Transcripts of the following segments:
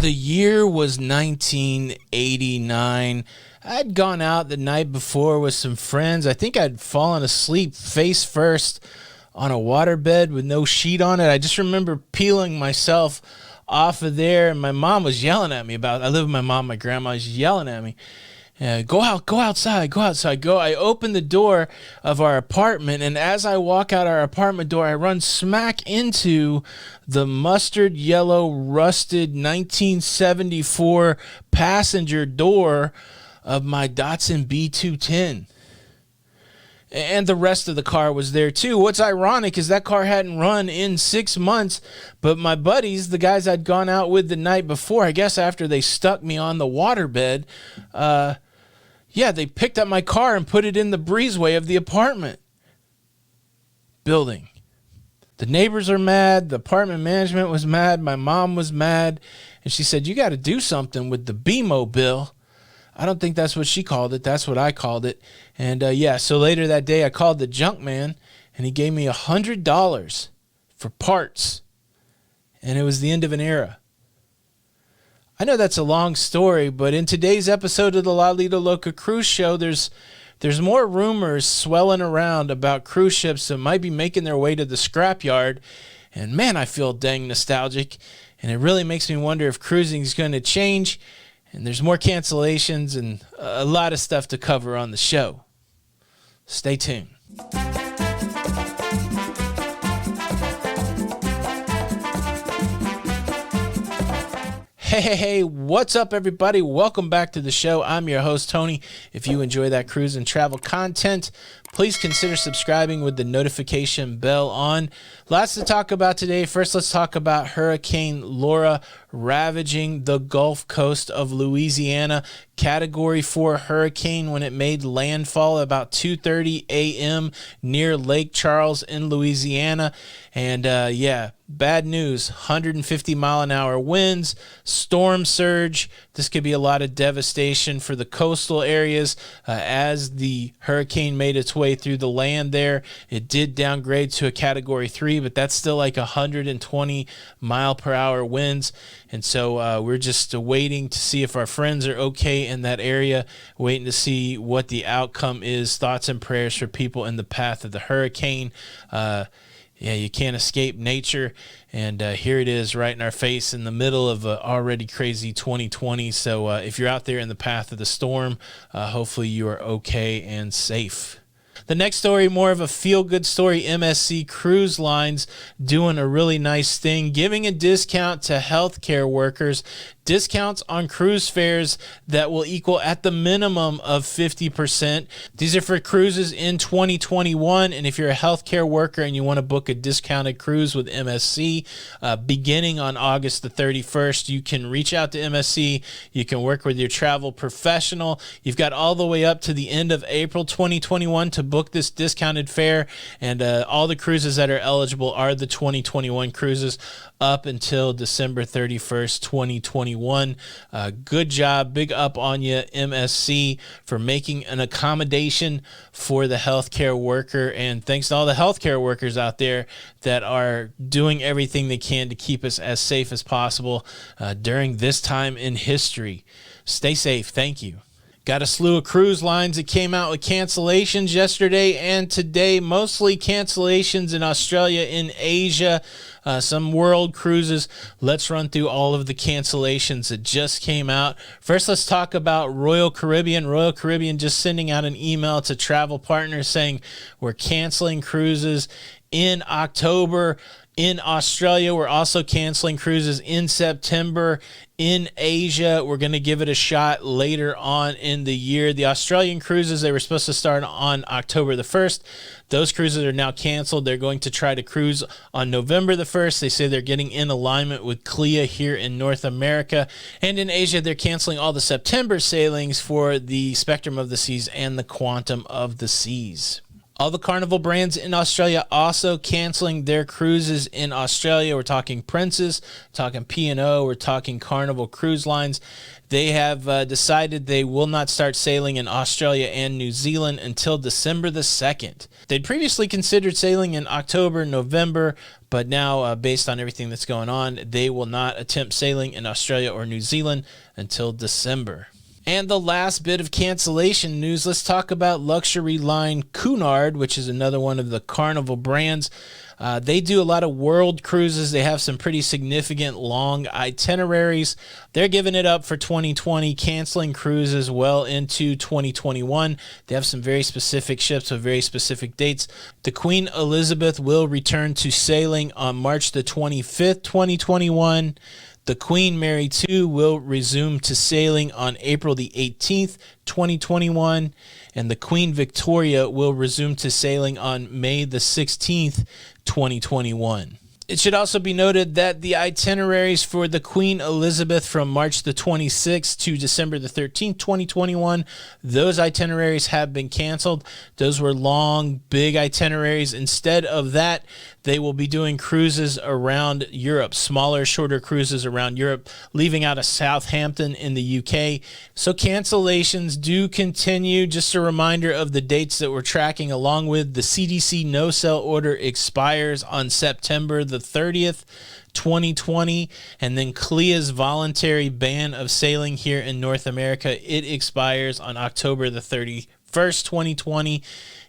The year was 1989. I'd gone out the night before with some friends. I think I'd fallen asleep face first on a waterbed with no sheet on it. I just remember peeling myself off of there, and my mom was yelling at me about it. I live with my mom, my grandma was yelling at me. Go outside. I open the door of our apartment, and as I walk out our apartment door, I run smack into the mustard yellow rusted 1974 passenger door of my Datsun B210. And the rest of the car was there too. What's ironic is that car hadn't run in 6 months, but my buddies, the guys I'd gone out with the night before, I guess after they stuck me on the waterbed, they picked up my car and put it in the breezeway of the apartment building. The neighbors are mad. The apartment management was mad. My mom was mad. And she said, "You got to do something with the BMO bill." I don't think that's what she called it. That's what I called it. And so later that day I called the junk man, and he gave me $100 for parts. And it was the end of an era. I know that's a long story, but in today's episode of the Lido Loca Cruise Show, there's more rumors swelling around about cruise ships that might be making their way to the scrapyard. And man, I feel dang nostalgic. And it really makes me wonder if cruising is going to change. And there's more cancellations and a lot of stuff to cover on the show. Stay tuned. Hey, what's up, everybody? Welcome back to the show. I'm your host, Tony. If you enjoy that cruise and travel content, please consider subscribing with the notification bell on. Lots to talk about today. First, let's talk about Hurricane Laura ravaging the Gulf Coast of Louisiana. Category 4 hurricane when it made landfall about 2:30 a.m. near Lake Charles in Louisiana. And bad news, 150 mile an hour winds, storm surge. This could be a lot of devastation for the coastal areas as the hurricane made its way through the land there. It did downgrade to a category 3, but that's still like 120 mile per hour winds. And so we're just waiting to see if our friends are okay in that area, waiting to see what the outcome is. Thoughts and prayers for people in the path of the hurricane. You can't escape nature, and here it is right in our face in the middle of an already crazy 2020. So if you're out there in the path of the storm, hopefully you are okay and safe. The next story, more of a feel-good story. MSC Cruise Lines doing a really nice thing, giving a discount to healthcare workers, discounts on cruise fares that will equal at the minimum of 50%. These are for cruises in 2021, and if you're a healthcare worker and you want to book a discounted cruise with MSC, beginning on August the 31st, you can reach out to MSC. You can work with your travel professional. You've got all the way up to the end of April 2021 to book this discounted fare, and all the cruises that are eligible are the 2021 cruises up until December 31st, 2021. Good job. Big up on you, MSC, for making an accommodation for the healthcare worker. And thanks to all the healthcare workers out there that are doing everything they can to keep us as safe as possible during this time in history. Stay safe. Thank you. Got a slew of cruise lines that came out with cancellations yesterday and today, mostly cancellations in Australia, in Asia, some world cruises. Let's run through all of the cancellations that just came out. First, let's talk about Royal Caribbean. Royal Caribbean just sending out an email to travel partners saying we're canceling cruises in October. In Australia, we're also canceling cruises in September. In Asia, we're going to give it a shot later on in the year. The Australian cruises, they were supposed to start on October the 1st. Those cruises are now canceled. They're going to try to cruise on November the 1st. They say they're getting in alignment with CLIA here in North America. And in Asia, they're canceling all the September sailings for the Spectrum of the Seas and the Quantum of the Seas. All the Carnival brands in Australia also canceling their cruises in Australia. We're talking Princess, talking P&O, we're talking Carnival Cruise Lines. They have decided they will not start sailing in Australia and New Zealand until December the 2nd. They'd previously considered sailing in October, November, but now, based on everything that's going on, they will not attempt sailing in Australia or New Zealand until December. And the last bit of cancellation news, let's talk about luxury line Cunard, which is another one of the Carnival brands. They do a lot of world cruises. They have some pretty significant long itineraries. They're giving it up for 2020, canceling cruises well into 2021. They have some very specific ships with very specific dates. The Queen Elizabeth will return to sailing on March the 25th, 2021. The Queen Mary II will resume to sailing on April the 18th, 2021, and the Queen Victoria will resume to sailing on May the 16th, 2021. It should also be noted that the itineraries for the Queen Elizabeth from March the 26th to December the 13th, 2021, those itineraries have been canceled. Those were long, big itineraries. Instead of that, they will be doing cruises around Europe, smaller, shorter cruises around Europe, leaving out of Southampton in the UK. So cancellations do continue. Just a reminder of the dates that we're tracking along with the CDC no-sell order expires on September the 30th, 2020, and then CLIA's voluntary ban of sailing here in North America, it expires on October the 31st, 2020.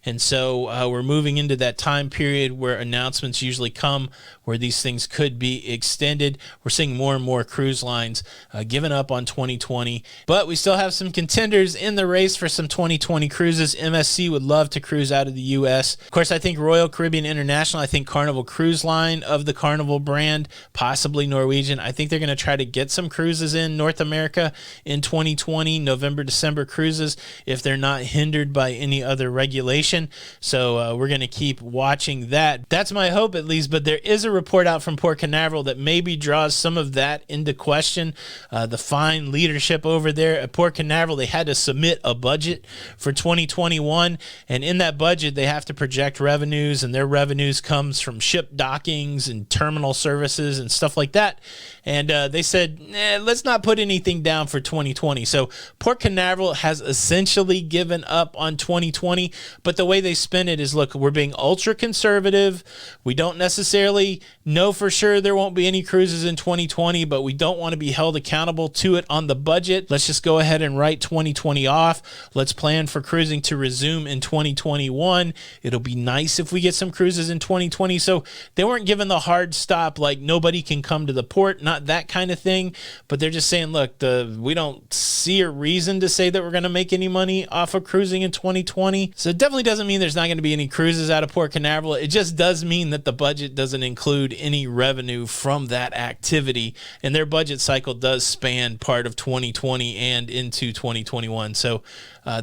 And so we're moving into that time period where announcements usually come where these things could be extended. We're seeing more and more cruise lines giving up on 2020. But we still have some contenders in the race for some 2020 cruises. MSC would love to cruise out of the U.S. Of course, I think Royal Caribbean International, I think Carnival Cruise Line of the Carnival brand, possibly Norwegian. I think they're going to try to get some cruises in North America in 2020, November, December cruises, if they're not hindered by any other regulation. So we're going to keep watching that. That's my hope, at least. But there is a report out from Port Canaveral that maybe draws some of that into question. The fine leadership over there at Port Canaveral, they had to submit a budget for 2021. And in that budget, they have to project revenues. And their revenues comes from ship dockings and terminal services and stuff like that. And they said, let's not put anything down for 2020. So Port Canaveral has essentially given up on 2020. But the way they spin it is, look, we're being ultra conservative. We don't necessarily know for sure there won't be any cruises in 2020, but we don't want to be held accountable to it on the budget. Let's just go ahead and write 2020 off. Let's plan for cruising to resume in 2021. It'll be nice if we get some cruises in 2020. So they weren't given the hard stop, like nobody can come to the port, not that kind of thing. But they're just saying, look, we don't see a reason to say that we're going to make any money off of cruising in 2020. So it definitely doesn't mean there's not going to be any cruises out of Port Canaveral. It just does mean that the budget doesn't include any revenue from that activity, and their budget cycle does span part of 2020 and into 2021. So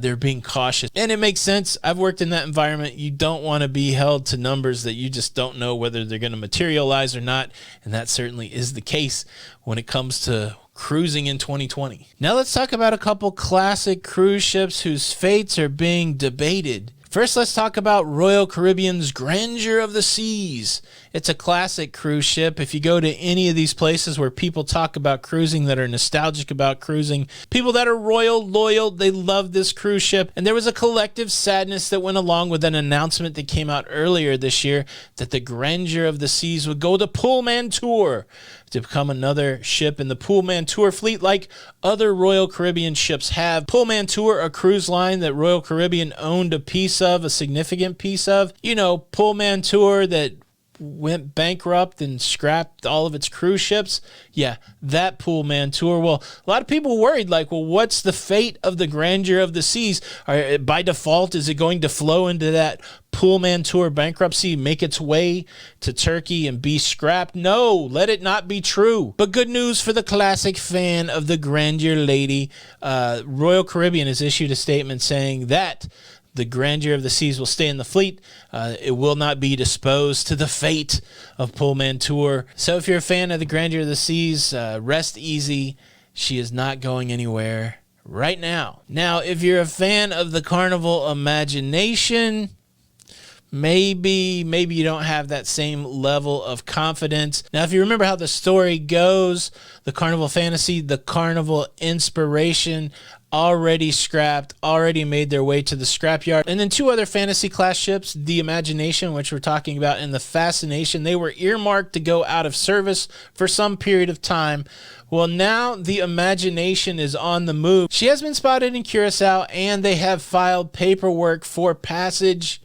they're being cautious, and it makes sense. I've worked in that environment. You don't want to be held to numbers that you just don't know whether they're going to materialize or not, and that certainly is the case when it comes to cruising in 2020. Now let's talk about a couple classic cruise ships whose fates are being debated. First, let's talk about Royal Caribbean's Grandeur of the Seas. It's a classic cruise ship. If you go to any of these places where people talk about cruising, that are nostalgic about cruising, people that are royal, loyal, they love this cruise ship. And there was a collective sadness that went along with an announcement that came out earlier this year that the Grandeur of the Seas would go to Pullman Tour to become another ship in the Pullman Tour fleet like other Royal Caribbean ships have. Pullman Tour, a cruise line that Royal Caribbean owned a piece of, a significant piece of. You know, Pullman Tour that went bankrupt and scrapped all of its cruise ships. Yeah, that Pullman Tour. Well, a lot of people worried, like, well, what's the fate of the Grandeur of the Seas? By default, is it going to flow into that Pullman Tour bankruptcy, make its way to Turkey and be scrapped? No, let it not be true. But good news for the classic fan of the Grandeur lady. Royal Caribbean has issued a statement saying that the Grandeur of the Seas will stay in the fleet. It will not be disposed to the fate of Pullman Tour. So if you're a fan of the Grandeur of the Seas, rest easy. She is not going anywhere right now. Now, if you're a fan of the Carnival Imagination, maybe you don't have that same level of confidence. Now, if you remember how the story goes, the Carnival Fantasy, the Carnival Inspiration, already scrapped, already made their way to the scrapyard. And then two other fantasy class ships, the Imagination, which we're talking about, and the Fascination, they were earmarked to go out of service for some period of time. Well, now the Imagination is on the move. She has been spotted in Curacao, and they have filed paperwork for passage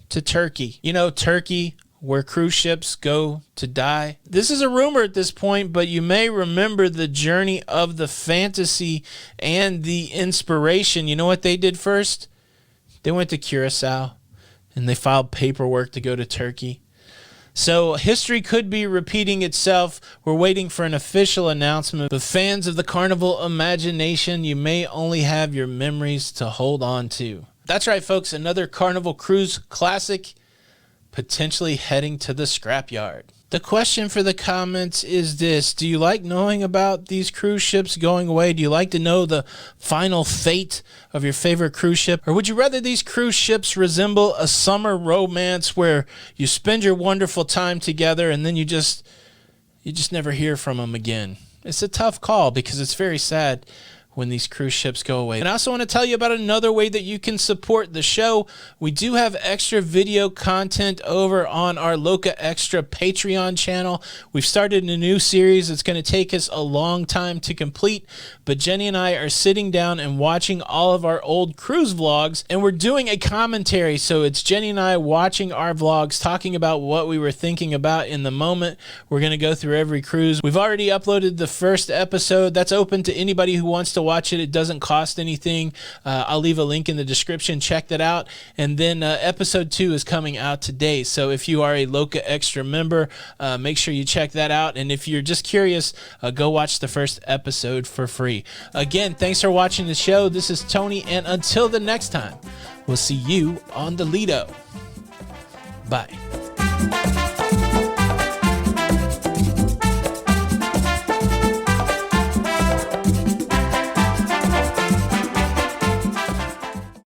to Turkey. You know, Turkey, where cruise ships go to die. This is a rumor at this point, but you may remember the journey of the Fantasy and the Inspiration. You know what they did first? They went to Curacao, and they filed paperwork to go to Turkey. So history could be repeating itself. We're waiting for an official announcement. But fans of the Carnival Imagination, you may only have your memories to hold on to. That's right, folks. Another Carnival Cruise classic potentially heading to the scrapyard. The question for the comments is this: do you like knowing about these cruise ships going away? Do you like to know the final fate of your favorite cruise ship? Or would you rather these cruise ships resemble a summer romance where you spend your wonderful time together and then you just never hear from them again? It's a tough call because it's very sad when these cruise ships go away. And I also want to tell you about another way that you can support the show. We do have extra video content over on our Loca Extra Patreon channel. We've started a new series. It's going to take us a long time to complete, but Jenny and I are sitting down and watching all of our old cruise vlogs, and we're doing a commentary. So it's Jenny and I watching our vlogs, talking about what we were thinking about in the moment. We're going to go through every cruise. We've already uploaded the first episode. That's open to anybody who wants to watch it. It doesn't cost anything. I'll leave a link in the description. Check that out. And then episode 2 is coming out today. So if you are a Loca Extra member, make sure you check that out. And if you're just curious, go watch the first episode for free. Again, thanks for watching the show. This is Tony, and until the next time, we'll see you on the Lido. Bye.